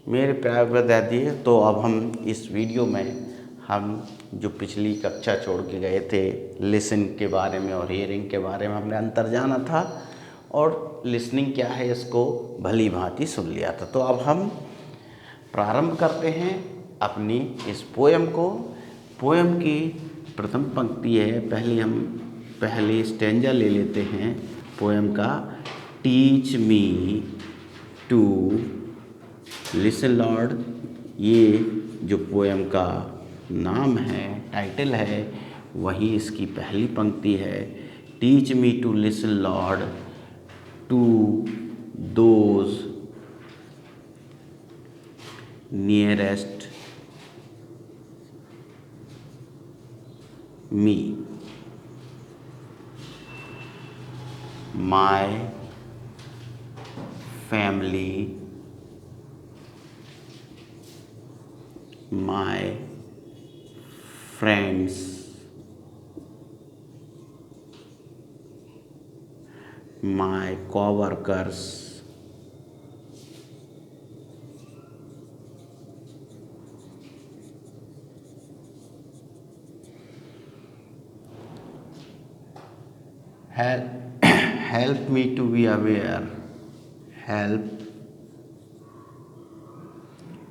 मेरे प्यारे विद्यार्थी, तो अब हम इस वीडियो में हम जो पिछली कक्षा छोड़ के गए थे लिसन के बारे में और हियरिंग के बारे में हमने अंतर जाना था और लिसनिंग क्या है इसको भली भांति सुन लिया था। तो अब हम प्रारंभ करते हैं अपनी इस पोयम को। पोयम की प्रथम पंक्ति है, पहले स्टेंजा ले लेते हैं पोयम का। Teach me to listen Lord, ये जो पोयम का नाम है, टाइटल है, वही इसकी पहली पंक्ति है। Teach me to listen Lord to those nearest me, my family, my friends, my co-workers, help me to be aware, help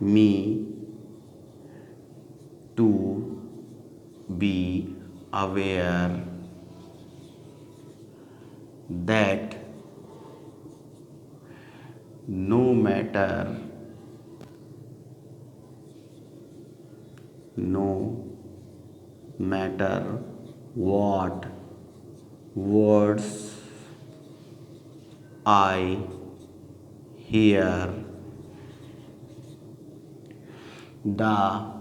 me to be aware that no matter what words I hear, the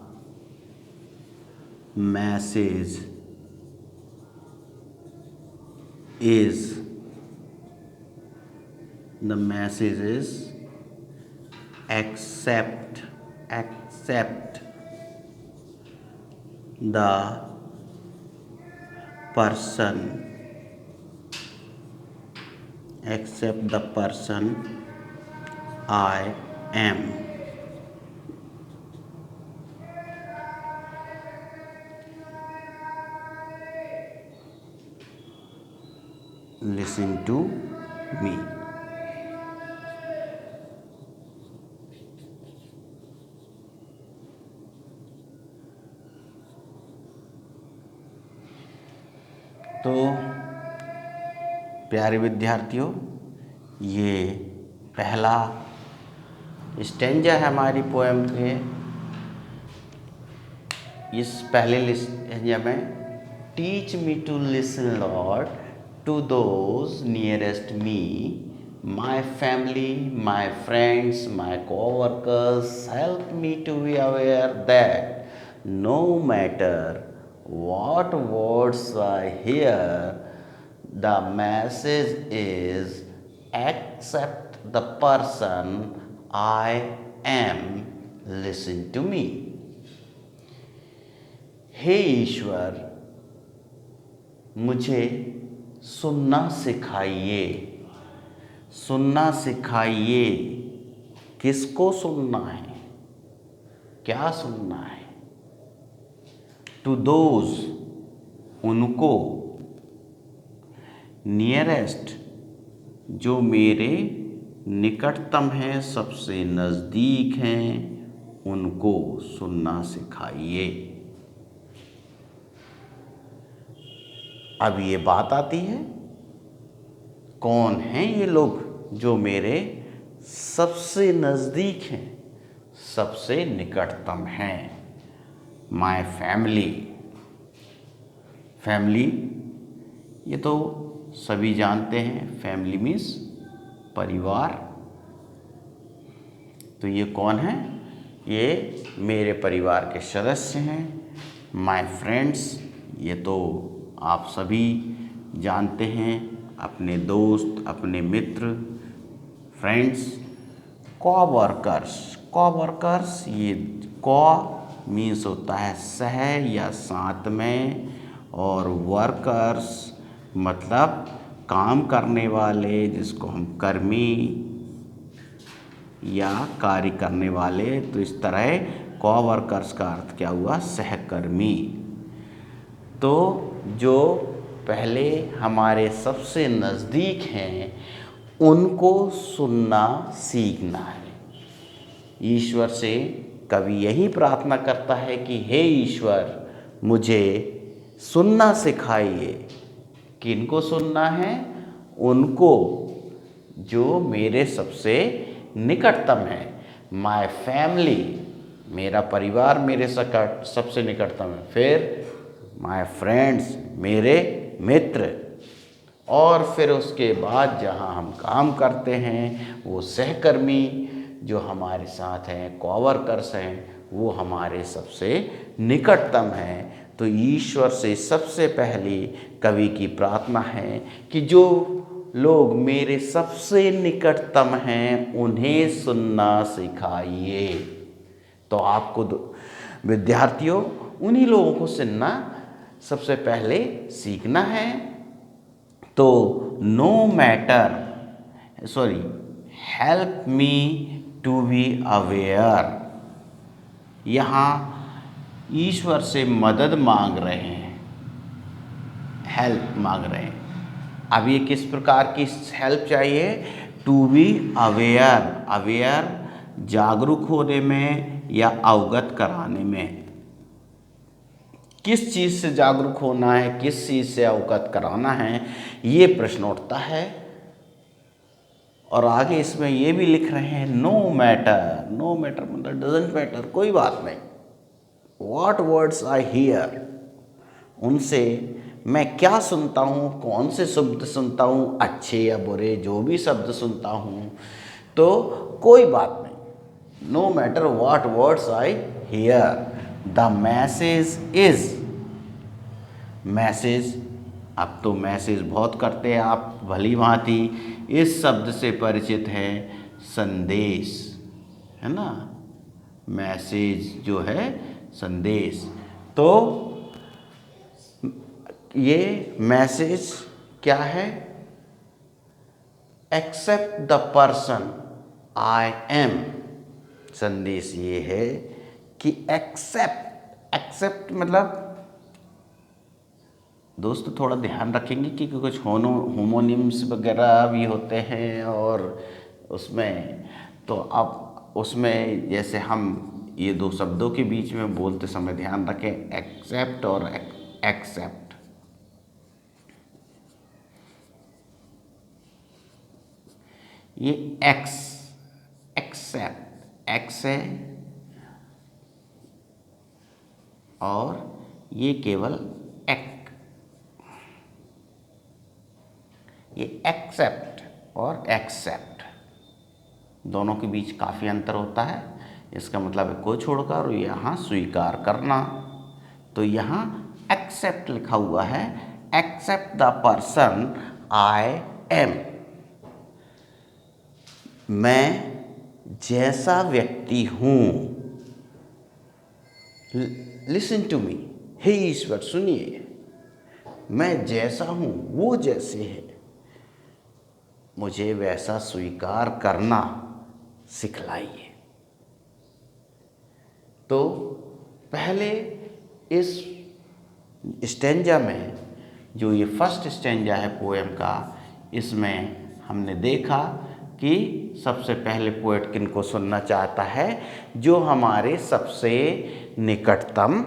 message is accept the person I am. Listen to me. तो प्यारे विद्यार्थियों, ये पहला stanza है हमारी poem के। इस पहले स्टेंजा में teach me to listen Lord to those nearest me, my family, my friends, my coworkers, help me to be aware that no matter what words I hear, the message is accept the person I am. Listen to me. हे ईश्वर, मुझे सुनना सिखाइए। सुनना सिखाइए। किसको सुनना है? क्या सुनना है? टू दोज, उनको, नियरेस्ट, जो मेरे निकटतम हैं, सबसे नज़दीक हैं, उनको सुनना सिखाइए। अब ये बात आती है, कौन हैं ये लोग जो मेरे सबसे नज़दीक हैं, सबसे निकटतम हैं? माय फैमिली, ये तो सभी जानते हैं, फैमिली मीन्स परिवार। तो ये कौन है? ये मेरे परिवार के सदस्य हैं। माय फ्रेंड्स, ये तो आप सभी जानते हैं, अपने दोस्त, अपने मित्र। फ्रेंड्स, कोवर्कर्स, ये को मीन्स होता है सह या साथ में, और वर्कर्स मतलब काम करने वाले, जिसको हम कर्मी या कार्य करने वाले। तो इस तरह कोवर्कर्स का अर्थ क्या हुआ? सहकर्मी। तो जो पहले हमारे सबसे नज़दीक हैं उनको सुनना सीखना है। ईश्वर से कवि यही प्रार्थना करता है कि हे ईश्वर, मुझे सुनना सिखाइए। किनको सुनना है? उनको जो मेरे सबसे निकटतम है। माय फैमिली, मेरा परिवार मेरे सबसे निकटतम है। फिर माय फ्रेंड्स, मेरे मित्र। और फिर उसके बाद जहाँ हम काम करते हैं वो सहकर्मी जो हमारे साथ हैं, कोवर्कर्स हैं, वो हमारे सबसे निकटतम हैं। तो ईश्वर से सबसे पहली कवि की प्रार्थना है कि जो लोग मेरे सबसे निकटतम हैं उन्हें सुनना सिखाइए। तो आपको विद्यार्थियों उन्हीं लोगों को सुनना सबसे पहले सीखना है। तो no matter, sorry, help me to be aware. यहाँ ईश्वर से मदद मांग रहे हैं, हेल्प मांग रहे हैं। अब ये किस प्रकार की हेल्प चाहिए? टू बी अवेयर, अवेयर जागरूक होने में या अवगत कराने में। किस चीज़ से जागरूक होना है, किस चीज़ से अवगत कराना है, ये प्रश्न उठता है। और आगे इसमें ये भी लिख रहे हैं नो मैटर। नो मैटर मतलब डजेंट मैटर, कोई बात नहीं। व्हाट वर्ड्स आई हियर, उनसे मैं क्या सुनता हूँ, कौन से शब्द सुनता हूँ, अच्छे या बुरे, जो भी शब्द सुनता हूँ, तो कोई बात नहीं। No matter what words I hear, the message is. Message, अब तो मैसेज बहुत करते हैं आप भली भांति, इस शब्द से परिचित है संदेश, है ना। मैसेज जो है संदेश। तो ये मैसेज क्या है? Accept the person I am. संदेश ये है कि एक्सेप्ट मतलब दोस्तों थोड़ा ध्यान रखेंगे कि कुछ होमोनिम्स वगैरह भी होते हैं और उसमें, तो अब उसमें जैसे हम ये दो शब्दों के बीच में बोलते समय ध्यान रखें, एक्सेप्ट और एक्सेप्ट। ये एक्स है और ये केवल ये एक्सेप्ट और एक्सेप्ट दोनों के बीच काफ़ी अंतर होता है। इसका मतलब है को छोड़कर, और यहाँ स्वीकार करना। तो यहाँ एक्सेप्ट लिखा हुआ है, accept the person I am. मैं जैसा व्यक्ति हूँ, लिसन टू मी, हे ईश्वर सुनिए, मैं जैसा हूँ वो जैसे है, मुझे वैसा स्वीकार करना सिखलाइए। तो पहले इस स्टेंजा में, जो ये फर्स्ट स्टेंजा है पोएम का, इसमें हमने देखा कि सबसे पहले पोएट किनको सुनना चाहता है? जो हमारे सबसे निकटतम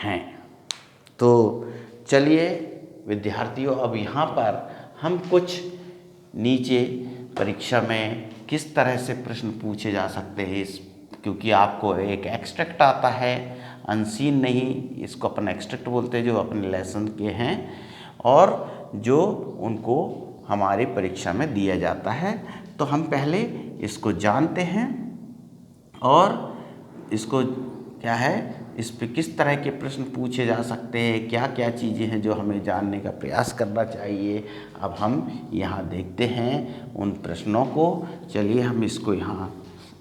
हैं। तो चलिए विद्यार्थियों, अब यहाँ पर हम कुछ नीचे परीक्षा में किस तरह से प्रश्न पूछे जा सकते हैं, इस क्योंकि आपको एक एक्सट्रैक्ट आता है, अनसीन नहीं, इसको अपन एक्सट्रैक्ट बोलते हैं, जो अपने लेसन के हैं और जो उनको हमारी परीक्षा में दिया जाता है। तो हम पहले इसको जानते हैं और इसको क्या है, इस पे किस तरह के प्रश्न पूछे जा सकते हैं, क्या क्या चीज़ें हैं जो हमें जानने का प्रयास करना चाहिए। अब हम यहाँ देखते हैं उन प्रश्नों को। चलिए हम इसको यहाँ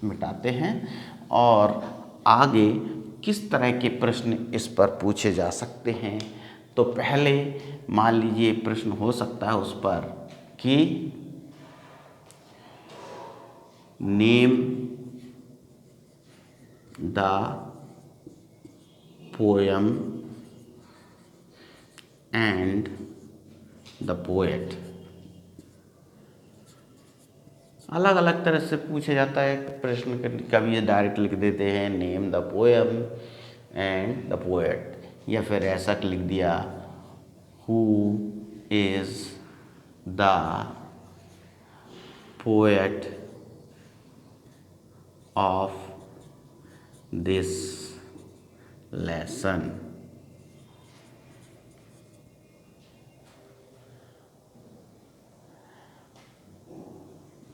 मिटाते हैं और आगे किस तरह के प्रश्न इस पर पूछे जा सकते हैं। तो पहले मान लीजिए प्रश्न हो सकता है उस पर कि name the poem and the poet. अलग अलग तरह से पूछा जाता है प्रश्न, कभी ये डायरेक्ट लिख देते हैं name the poem and the poet, या फिर ऐसा लिख दिया who is the poet of this lesson.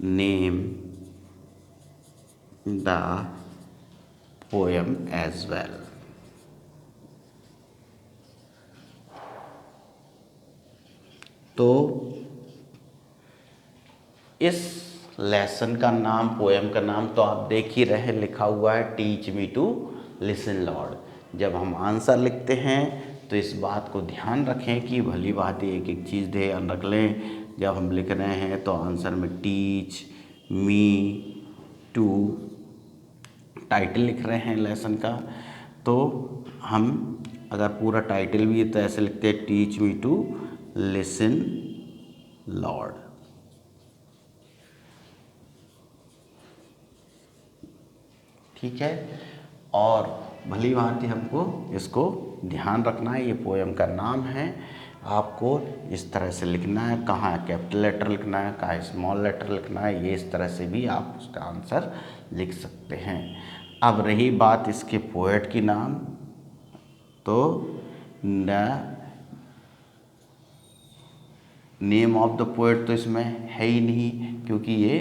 Name the poem as well. तो इस लेसन का नाम, पोएम का नाम तो आप देख ही रहे, लिखा हुआ है teach me to listen Lord. जब हम आंसर लिखते हैं तो इस बात को ध्यान रखें कि भली बात एक एक चीज़ ध्यान रख लें। जब हम लिख रहे हैं तो आंसर में टीच मी टू टाइटल लिख रहे हैं लेसन का, तो हम अगर पूरा टाइटल भी है तो ऐसे लिखते हैं teach me to listen Lord. ठीक है, और भली भांति हमको इसको ध्यान रखना है। ये पोएम का नाम है, आपको इस तरह से लिखना है, कहाँ कैपिटल लेटर लिखना है, कहाँ स्मॉल लेटर लिखना है, ये इस तरह से भी आप उसका आंसर लिख सकते हैं। अब रही बात इसके पोएट की नाम, तो नेम ऑफ द पोएट तो इसमें है ही नहीं, क्योंकि ये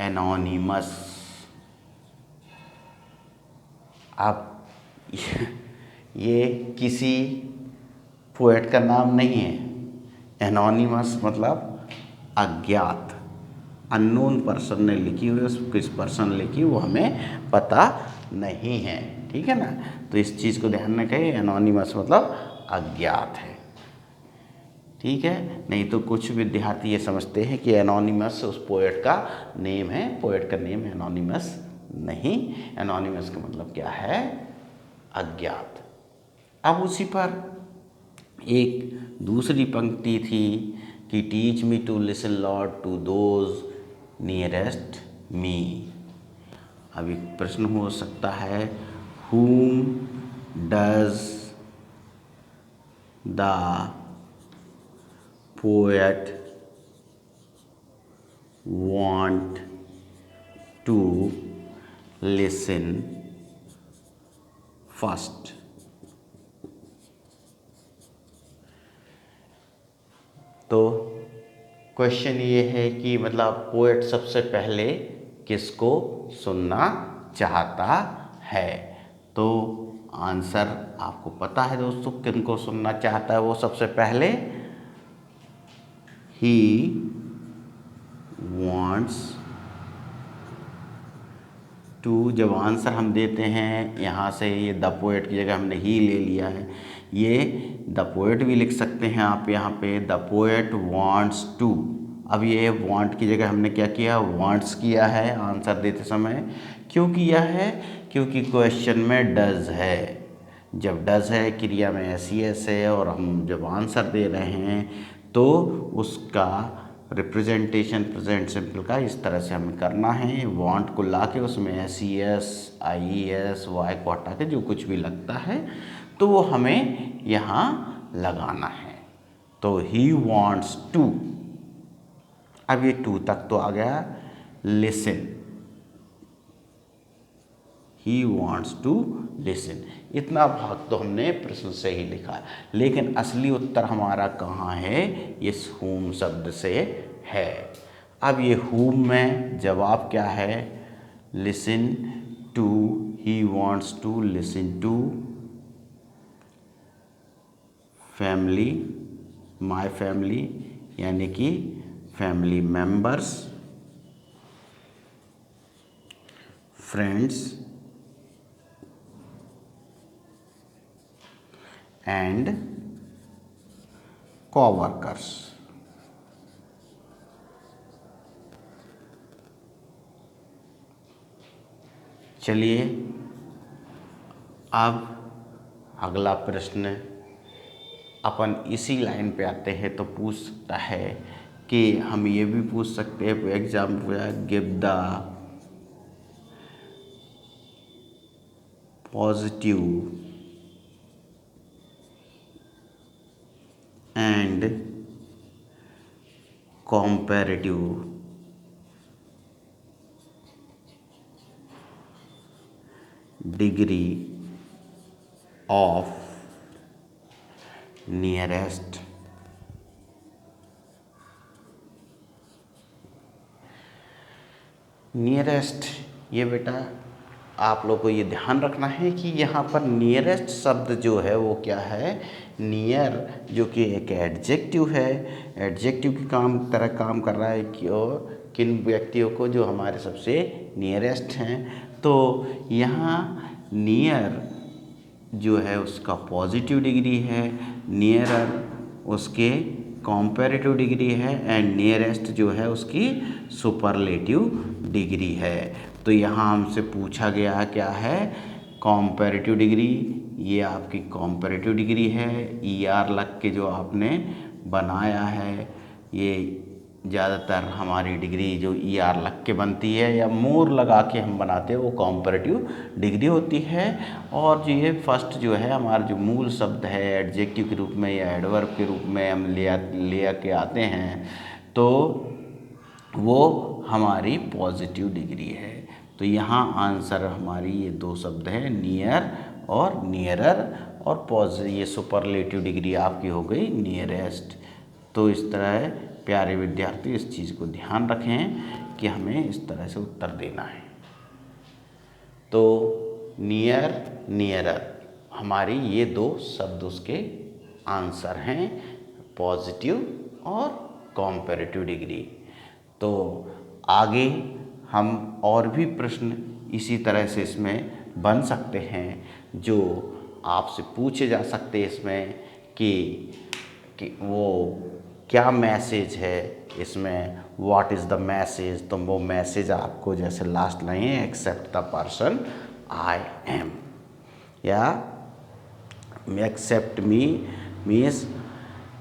एनोनिमस। अब ये किसी पोएट का नाम नहीं है। एनोनिमस मतलब अज्ञात, अननोन पर्सन ने लिखी हुई, उस किस पर्सन ने लिखी वो हमें पता नहीं है। ठीक है ना, तो इस चीज़ को ध्यान रखें, एनोनिमस मतलब अज्ञात है। ठीक है, नहीं तो कुछ विद्यार्थी ये समझते हैं कि एनोनिमस उस पोएट का नेम है। पोएट का नेम एनोनिमस नहीं, एनोनिमस का मतलब क्या है, अज्ञात। अब उसी पर एक दूसरी पंक्ति थी कि teach me to listen Lord to those nearest me. अब एक प्रश्न हो सकता है, whom does the poet want to listen first? तो क्वेश्चन ये है कि मतलब पोएट सबसे पहले किसको सुनना चाहता है। तो आंसर आपको पता है दोस्तों, किनको सुनना चाहता है वो सबसे पहले, ही वॉन्ट्स टू। जब आंसर हम देते हैं यहाँ से, ये द पोएट की जगह हमने ही ले लिया है, ये द पोएट भी लिख सकते हैं आप यहाँ पे, द पोएट वांट्स टू। अब ये वांट की जगह हमने क्या किया, वांट्स किया है आंसर देते समय। क्यों किया है, क्योंकि क्वेश्चन में डज है। जब डज है, क्रिया में एस है, और हम जब आंसर दे रहे हैं तो उसका रिप्रेजेंटेशन प्रेजेंट सिंपल का इस तरह से हमें करना है। वांट को ला के उसमें SES, IES, वाई को हटा के जो कुछ भी लगता है तो वो हमें यहाँ लगाना है। तो ही वॉन्ट्स टू, अब ये टू तक तो आ गया, listen, he wants to listen. इतना भाग तो हमने प्रश्न से ही लिखा, लेकिन असली उत्तर हमारा कहाँ है, इस whom शब्द से है। अब ये whom में जवाब क्या है, listen to, he wants to listen to family, my family, यानी कि family members, friends and coworkers. चलिए अब अगला प्रश्न अपन इसी लाइन पे आते हैं। तो पूछ सकता है कि हम ये भी पूछ सकते हैं, example give the positive and comparative degree of nearest ये बेटा आप लोग को ये ध्यान रखना है कि यहाँ पर नियरेस्ट शब्द जो है वो क्या है, नियर, जो कि एक एडजेक्टिव है। एडजेक्टिव की तरह काम कर रहा है कि किन व्यक्तियों को जो हमारे सबसे नियरेस्ट हैं। तो यहाँ नियर जो है उसका पॉजिटिव डिग्री है, नियरर उसके कॉम्पेरेटिव डिग्री है, एंड नियरेस्ट जो है उसकी सुपरलेटिव डिग्री है। तो यहाँ हमसे पूछा गया क्या है, कॉम्पेरेटिव डिग्री। ये आपकी कॉम्पेरेटिव डिग्री है। ER लग के जो आपने बनाया है, ये ज़्यादातर हमारी डिग्री जो ER लग के बनती है या मोर लगा के हम बनाते हैं वो कॉम्पेरेटिव डिग्री होती है। और जो ये फर्स्ट जो है हमारा जो मूल शब्द है एडजेक्टिव के रूप में या एडवर्ब के रूप में हम ले के आते हैं, तो वो हमारी पॉजिटिव डिग्री है। तो यहाँ आंसर हमारी ये दो शब्द हैं, नियर और नियरर, और ये सुपरलेटिव डिग्री आपकी हो गई नियरेस्ट। तो इस तरह प्यारे विद्यार्थी इस चीज़ को ध्यान रखें कि हमें इस तरह से उत्तर देना है। तो नियर, नियरर हमारी ये दो शब्द उसके आंसर हैं, पॉजिटिव और कॉम्पेरेटिव डिग्री। तो आगे हम और भी प्रश्न इसी तरह से इसमें बन सकते हैं जो आपसे पूछे जा सकते हैं इसमें कि वो क्या मैसेज है इसमें, व्हाट इज़ द मैसेज। तो वो मैसेज आपको जैसे लास्ट लाइन है, accept the person I am, या accept me means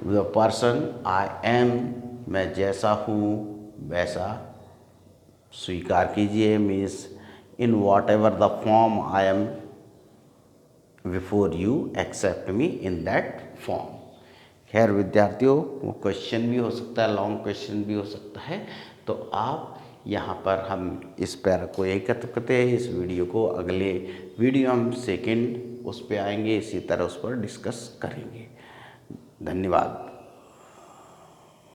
the person I am, मैं जैसा हूँ वैसा स्वीकार कीजिए, means in whatever the form I am before you accept me in that form. खैर विद्यार्थियों, वो क्वेश्चन भी हो सकता है, लॉन्ग क्वेश्चन भी हो सकता है। तो आप यहाँ पर हम इस पैरा को एकत्र करते हैं, इस वीडियो को अगले वीडियो हम सेकंड उस पर आएंगे, इसी तरह उस पर डिस्कस करेंगे। धन्यवाद।